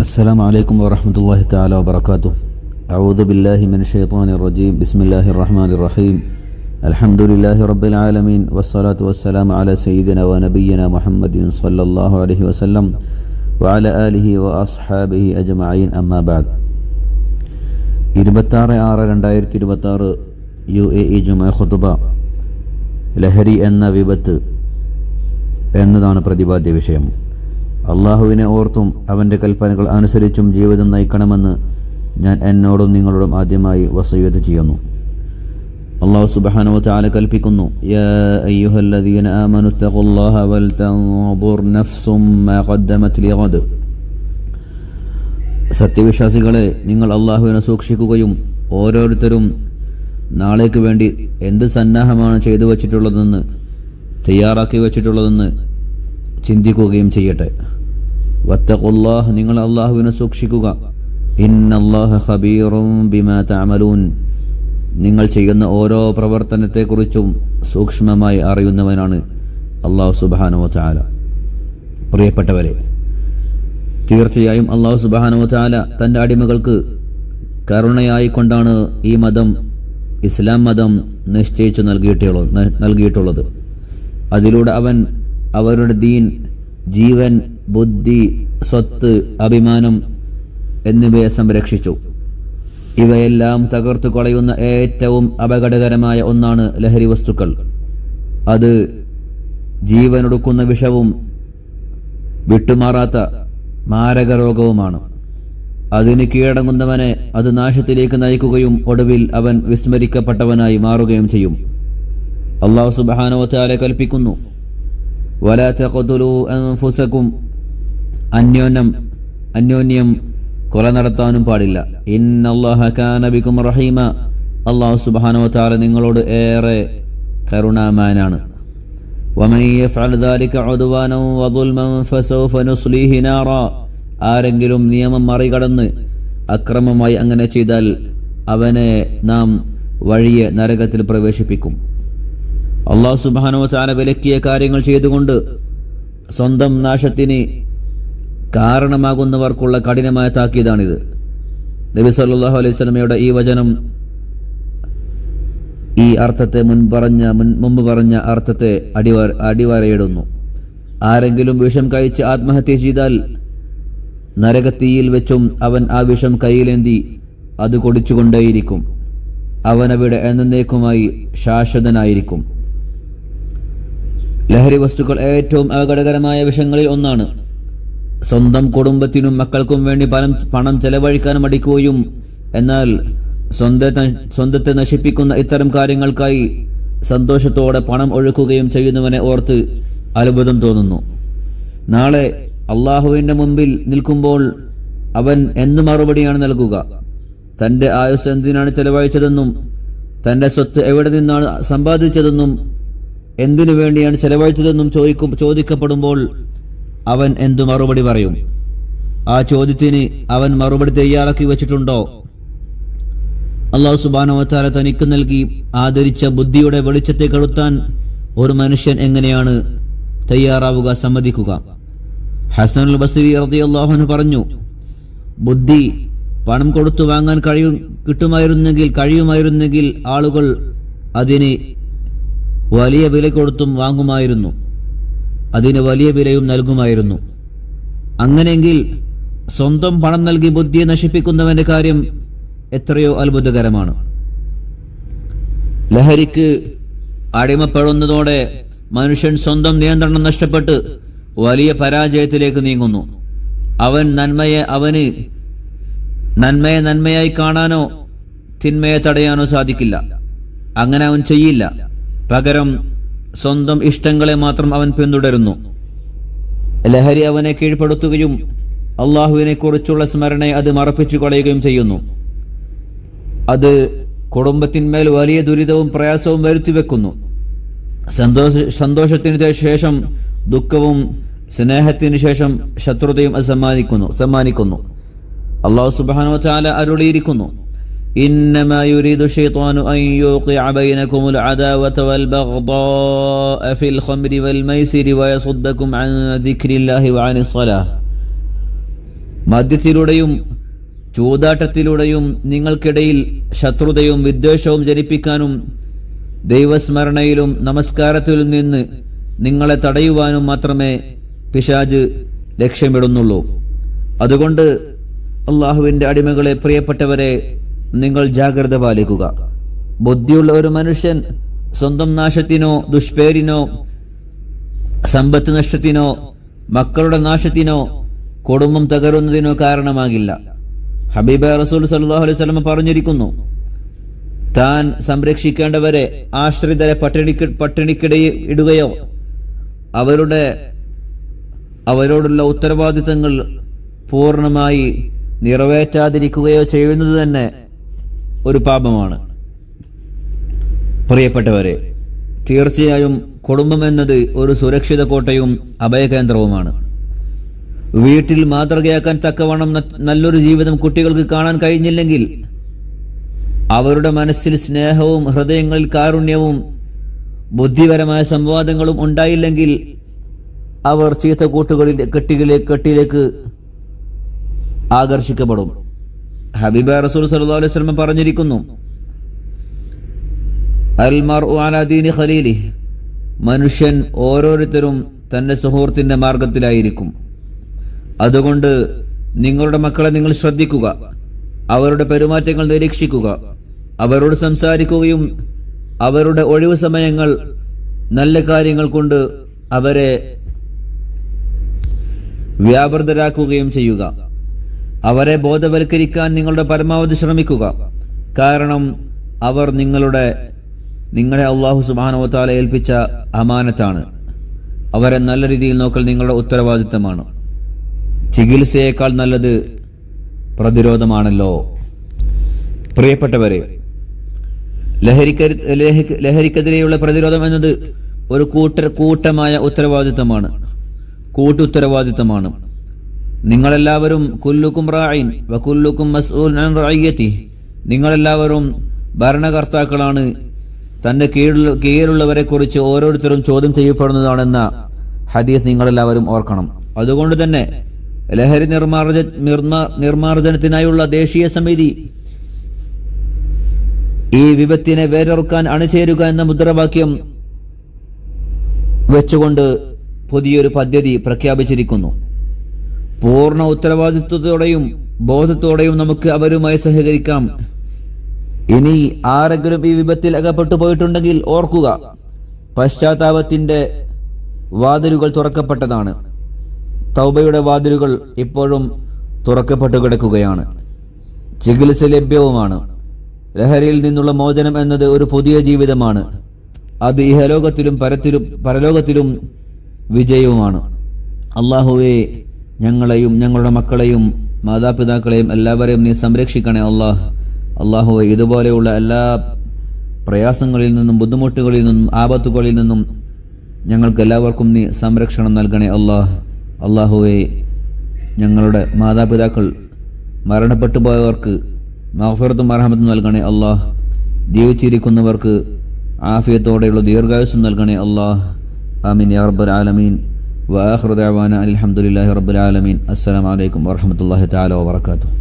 السلام عليكم ورحمة الله تعالى وبركاته. أعوذ بالله من الشيطان الرجيم. بسم الله الرحمن الرحيم. الحمد لله رب العالمين والصلاة والسلام على سيدنا ونبينا محمد صلى الله عليه وسلم وعلى آله وأصحابه أجمعين. أما بعد. 26/6/2026 UAE ജുമഅ ഖുതുബ ലഹരി എന്ന വിപത്ത് എന്നതാണ് പ്രതിപാദ്യ വിഷയം. അള്ളാഹുവിനെ ഓർത്തും അവൻ്റെ കൽപ്പനകൾ അനുസരിച്ചും ജീവിതം നയിക്കണമെന്ന് ഞാൻ എന്നോടും നിങ്ങളോടും ആദ്യമായി വസിയ്യത്ത് ചെയ്യുന്നു. അള്ളാഹു സുബ്ഹാനഹു വ തആല കൽപ്പിക്കുന്നു, യാ അയ്യുഹല്ലദീന ആമനു തഖുല്ലാഹ വൽതൻദുർ നഫ്സും മാ ഖദ്ദമത് ലിഗദ്. സത്യവിശ്വാസികളെ, നിങ്ങൾ അള്ളാഹുവിനെ സൂക്ഷിക്കുകയും ഓരോരുത്തരും നാളേക്ക് വേണ്ടി എന്ത് സന്നാഹമാണ് ചെയ്തു വച്ചിട്ടുള്ളതെന്ന് തയ്യാറാക്കി വച്ചിട്ടുള്ളതെന്ന് ചിന്തിക്കുകയും ചെയ്യട്ടെ. വത്തഖുല്ലാഹ്, നിങ്ങൾ അള്ളാഹുവിനെ സൂക്ഷിക്കുക. ഇന്നല്ലാഹ ഖബീറും ബിമാ തഅമലൂൻ, നിങ്ങൾ ചെയ്യുന്ന ഓരോ പ്രവർത്തനത്തെക്കുറിച്ചും സൂക്ഷ്മമായി അറിയുന്നവനാണ് അള്ളാഹു സുബ്ഹാനഹു വ തആല. പ്രിയപ്പെട്ടവരെ, തീർച്ചയായും അള്ളാഹു സുബ്ഹാനഹു വ തആല തൻ്റെ അടിമകൾക്ക് കരുണയായി കൊണ്ടാണ് ഈ മതം, ഇസ്ലാം മതം നിശ്ചയിച്ചു നൽകിയിട്ടുള്ളത്. അതിലൂടെ അവൻ അവരുടെ ദീൻ, ജീവൻ, ബുദ്ധി, സ്വത്ത്, അഭിമാനം എന്നിവയെ സംരക്ഷിച്ചു. ഇവയെല്ലാം തകർത്തു കളയുന്ന ഏറ്റവും അപകടകരമായ ഒന്നാണ് ലഹരി വസ്തുക്കൾ. അത് ജീവനൊടുക്കുന്ന വിഷവും വിട്ടുമാറാത്ത മാരക രോഗവുമാണ്. അതിന് കീഴടങ്ങുന്നവനെ അത് നാശത്തിലേക്ക് നയിക്കുകയും ഒടുവിൽ അവൻ വിസ്മരിക്കപ്പെട്ടവനായി മാറുകയും ചെയ്യും. അല്ലാഹു സുബ്ഹാനഹു വ തആല കൽപ്പിക്കുന്നു, വലാ തഖ്തുലൂ അൻഫുസകും, അന്യോന്യം കൊല നടത്താനും പാടില്ല. ഇന്നല്ലാഹ കാന ബികും റഹീമ, അല്ലാഹു സുബ്ഹാനഹു വ തആല നിങ്ങളോട് ഏറെ കരുണാമയനാണ്. വമൻ യഫ്അൽ ദാലിക ഉദ്വാനൻ വദുൽമൻ ഫസൗഫ നുസ്ലിഹി നാറ, ആരെങ്കിലും നിയമം മറികടന്ന് അക്രമമായി അങ്ങനെ ചെയ്താൽ അവനെ നാം വഴിയെ നരകത്തിൽ പ്രവേശിപ്പിക്കും. അല്ലാഹു സുബ്ഹാനഹു വ തആല വിലക്കിയ കാര്യങ്ങൾ ചെയ്തുകൊണ്ട് സ്വന്തം നാശത്തിന് കാരണമാകുന്നവർക്കുള്ള കഠിനമായ താക്കീതാണിത്. നബി സല്ലല്ലാഹു അലൈഹി വസല്ലമയുടെ ഈ വചനം ഈ അർത്ഥത്തെ മുമ്പ് പറഞ്ഞ അർത്ഥത്തെ അടിവരയിടുന്നു. ആരെങ്കിലും വിഷം കഴിച്ച് ആത്മഹത്യ ചെയ്താൽ നരകത്തീയിൽ വെച്ചും അവൻ ആ വിഷം കയ്യിലേന്തി അത് കുടിച്ചുകൊണ്ടേയിരിക്കും. അവനവിടെ എന്നേക്കുമായി ശാശ്വതനായിരിക്കും. ലഹരി വസ്തുക്കൾ ഏറ്റവും അപകടകരമായ വിഷയങ്ങളിൽ ഒന്നാണ്. സ്വന്തം മക്കൾക്കും വേണ്ടി പണം ചെലവഴിക്കാൻ മടിക്കുകയും എന്നാൽ സ്വന്തത്തെ നശിപ്പിക്കുന്ന ഇത്തരം കാര്യങ്ങൾക്കായി സന്തോഷത്തോടെ പണം ഒഴുക്കുകയും ചെയ്യുന്നവനെ ഓർത്ത് അത്ഭുതം തോന്നുന്നു. നാളെ അള്ളാഹുവിന്റെ മുമ്പിൽ നിൽക്കുമ്പോൾ അവൻ എന്ത് മറുപടിയാണ് നൽകുക? തന്റെ ആയുസ് എന്തിനാണ് ചെലവഴിച്ചതെന്നും തന്റെ സ്വത്ത് എവിടെ നിന്നാണ് സമ്പാദിച്ചതെന്നും എന്തിനു വേണ്ടിയാണ് ചെലവഴിച്ചതെന്നും ചോദിക്കപ്പെടുമ്പോൾ അവൻ എന്തു മറുപടി പറയും? ആ ചോദ്യത്തിന് അവൻ മറുപടി തയ്യാറാക്കി വെച്ചിട്ടുണ്ടോ? അല്ലാഹു സുബ്ഹാനഹു വ തആല തനിക്ക് നൽകി ആദരിച്ച ബുദ്ധിയുടെ വെളിച്ചത്തെ കെടുത്താൻ ഒരു മനുഷ്യൻ എങ്ങനെയാണ് തയ്യാറാവുക, സമ്മതിക്കുക? ഹസനുൽ ബസ്രി റളിയല്ലാഹു അൻഹു പറഞ്ഞു, ബുദ്ധി പണം കൊടുത്തു വാങ്ങാൻ കഴിയുമായിരുന്നെങ്കിൽ ആളുകൾ അതിന് വലിയ വില കൊടുത്തും വാങ്ങുമായിരുന്നു, അതിന് വലിയ വിലയും നൽകുമായിരുന്നു. അങ്ങനെയെങ്കിൽ സ്വന്തം പണം നൽകി ബുദ്ധിയെ നശിപ്പിക്കുന്നവന്റെ കാര്യം എത്രയോ അത്ഭുതകരമാണ്. ലഹരിക്ക് അടിമപ്പെടുന്നതോടെ മനുഷ്യൻ സ്വന്തം നിയന്ത്രണം നഷ്ടപ്പെട്ട് വലിയ പരാജയത്തിലേക്ക് നീങ്ങുന്നു. അവൻ നന്മയെ നന്മയായി കാണാനോ തിന്മയെ തടയാനോ സാധിക്കില്ല. അങ്ങനെ അവൻ ചെയ്യില്ല. പകരം സ്വന്തം ഇഷ്ടങ്ങളെ മാത്രം അവൻ പിന്തുടരുന്നു. ലഹരി അവനെ കീഴ്പ്പെടുത്തുകയും അള്ളാഹുവിനെ കുറിച്ചുള്ള സ്മരണയെ അത് മറപ്പിച്ചു കളയുകയും ചെയ്യുന്നു. അത് കുടുംബത്തിന്മേൽ വലിയ ദുരിതവും പ്രയാസവും വരുത്തിവെക്കുന്നു. സന്തോഷത്തിന് ശേഷം ദുഃഖവും സ്നേഹത്തിന് ശേഷം ശത്രുതയും സമ്മാനിക്കുന്നു. അല്ലാഹു സുബ്ഹാനഹു വ തആല അരുളിയിരിക്കുന്നു, ഇന്നമാ യുരീദു ശൈത്വാനു അൻ യൂഖിഅ ബൈനകുമുൽ അദാവത വൽ ബഗ്ദാഅ ഫിൽ ഖംരി വൽ മൈസിരി വയസുദ്ദകും അൻ ദിക്രില്ലാഹി വഅനിസ് സ്വലാഹ്. മദ്യത്തിലൂടെയും ചൂതാട്ടത്തിലൂടെയും നിങ്ങൾക്കിടയിൽ ശത്രുതയും വിദ്വേഷവും ജനിപ്പിക്കാനും ദൈവസ്മരണയിലും നമസ്കാരത്തിലും നിന്ന് നിങ്ങളെ തടയുവാനും മാത്രമേ പിശാച് ലക്ഷ്യമിടുന്നുള്ളൂ. അതുകൊണ്ട് അള്ളാഹുവിൻ്റെ അടിമകളെ, പ്രിയപ്പെട്ടവരെ, നിങ്ങൾ ജാഗ്രത പാലിക്കുക. ബുദ്ധിയുള്ള ഒരു മനുഷ്യൻ സ്വന്തം നാശത്തിനോ ദുഷ്പേരിനോ സമ്പത്ത് നഷ്ടത്തിനോ മക്കളുടെ നാശത്തിനോ കുടുംബം തകരുന്നതിനോ കാരണമാകില്ല. ഹബീബ് റസൂൽ സല്ലല്ലാഹു അലൈഹി വസല്ലം പറഞ്ഞിരിക്കുന്നു, താൻ സംരക്ഷിക്കേണ്ടവരെ ആശ്രിതരെ പട്ടിണിക്കിടയിൽ ഇടുകയോ അവരോടുള്ള ഉത്തരവാദിത്തങ്ങൾ പൂർണ്ണമായി നിറവേറ്റാതിരിക്കുകയോ ചെയ്യുന്നത് തന്നെ ഒരു പാപമാണ്. പ്രിയപ്പെട്ടവരെ, തീർച്ചയായും കുടുംബം എന്നത് ഒരു സുരക്ഷിത കോട്ടയും അഭയകേന്ദ്രവുമാണ്. വീട്ടിൽ മാതൃകയാക്കാൻ തക്കവണ്ണം നല്ലൊരു ജീവിതം കുട്ടികൾക്ക് കാണാൻ കഴിഞ്ഞില്ലെങ്കിൽ, അവരുടെ മനസ്സിൽ സ്നേഹവും ഹൃദയങ്ങളിൽ കാരുണ്യവും ബുദ്ധിപരമായ സംവാദങ്ങളും ഉണ്ടായില്ലെങ്കിൽ, അവർ ചീത്ത കെട്ടിലേക്ക് ആകർഷിക്കപ്പെടും. ഹബീബ റസൂൽ സല്ലല്ലാഹു അലൈഹി വസല്ലം പറഞ്ഞിരിക്കുന്നു, അൽ മർഉ അലാ ദീനി ഖലീലിഹി, മനുഷ്യൻ ഓരോരുത്തരും തന്റെ സുഹൃത്തിന്റെ മാർഗത്തിലായിരിക്കും. അതുകൊണ്ട് നിങ്ങളുടെ മക്കളെ നിങ്ങൾ ശ്രദ്ധിക്കുക, അവരുടെ പെരുമാറ്റങ്ങൾ നിരീക്ഷിക്കുക, അവരോട് സംസാരിക്കുകയും അവരുടെ ഒഴിവു സമയങ്ങൾ നല്ല കാര്യങ്ങൾ കൊണ്ട് അവരെ വ്യാപൃതരാക്കുകയും ചെയ്യുക. അവരെ ബോധവൽക്കരിക്കാൻ നിങ്ങളുടെ പരമാവധി ശ്രമിക്കുക. കാരണം അവർ നിങ്ങളെ അല്ലാഹു സുബ്ഹാനഹു വ തആല ഏൽപ്പിച്ച അമാനത്താണ്. അവരെ നല്ല രീതിയിൽ നോക്കൽ നിങ്ങളുടെ ഉത്തരവാദിത്തമാണ്. ചികിത്സയേക്കാൾ നല്ലത് പ്രതിരോധമാണല്ലോ. പ്രിയപ്പെട്ടവരെ, ലഹരിക്കെതിരെയുള്ള പ്രതിരോധം എന്നത് ഒരു കൂട്ടമായ കൂട്ടുത്തരവാദിത്തമാണ്. നിങ്ങളെല്ലാവരും കുല്ലുക്കും റാഇൻ വ കുല്ലുക്കും മസ്ഊൽ അൻ റഅയ്യതിഹി, നിങ്ങളെല്ലാവരും ഭരണകർത്താക്കളാണ്. തന്റെ കീഴിലുള്ളവരെ കുറിച്ച് ഓരോരുത്തരും ചോദ്യം ചെയ്യപ്പെടുന്നതാണെന്ന ഹദീസ് നിങ്ങളെല്ലാവരും ഓർക്കണം. അതുകൊണ്ട് തന്നെ ലഹരി നിർമ്മാർജ്ജനത്തിനായുള്ള ദേശീയ സമിതി ഈ വിപത്തിനെ വേരറുക്കാൻ അണിചേരുക എന്ന മുദ്രാവാക്യം വെച്ചുകൊണ്ട് പുതിയൊരു പദ്ധതി പ്രഖ്യാപിച്ചിരിക്കുന്നു. പൂർണ്ണ ഉത്തരവാദിത്വത്തോടെയും ബോധത്തോടെയും നമുക്ക് അവരുമായി സഹകരിക്കാം. ഇനി ആരെങ്കിലും ഈ വിപത്തിൽ അകപ്പെട്ടു പോയിട്ടുണ്ടെങ്കിൽ ഓർക്കുക, പശ്ചാത്താപത്തിന്റെ വാതിലുകൾ തുറക്കപ്പെട്ടതാണ്. തൗബയുടെ വാതിലുകൾ ഇപ്പോഴും തുറക്കപ്പെട്ടു കിടക്കുകയാണ്. ചികിത്സ ലഭ്യവുമാണ്. ലഹരിയിൽ നിന്നുള്ള മോചനം എന്നത് ഒരു പുതിയ ജീവിതമാണ്. അത് ഇഹലോകത്തിലും പരലോകത്തിലും വിജയവുമാണ്. അള്ളാഹുവേ, ഞങ്ങളെയും ഞങ്ങളുടെ മക്കളെയും മാതാപിതാക്കളെയും എല്ലാവരെയും നീ സംരക്ഷിക്കണേ അള്ളാഹുവേ, ഇതുപോലെയുള്ള എല്ലാ പ്രയാസങ്ങളിൽ നിന്നും ബുദ്ധിമുട്ടുകളിൽ നിന്നും ആപത്തുകളിൽ നിന്നും ഞങ്ങൾക്ക് എല്ലാവർക്കും നീ സംരക്ഷണം നൽകണേ അള്ളാഹുവേ, ഞങ്ങളുടെ മാതാപിതാക്കൾ മരണപ്പെട്ടു പോയവർക്ക് മഗ്ഫിറത്തും റഹ്മത്തും നൽകണേ ജീവിച്ചിരിക്കുന്നവർക്ക് ആഫിയത്തോടെയുള്ള ദീർഘായുസ്സും നൽകണേ ആമീൻ യാ റബ്ബൽ ആലമീൻ. വആഖിറു ദഅവാന അൽഹംദുലില്ലാഹി റബ്ബിൽ ആലമീൻ. അസ്സലാമു അലൈക്കും വറഹ്മത്തുള്ളാഹി തആല വബറകാതുഹു.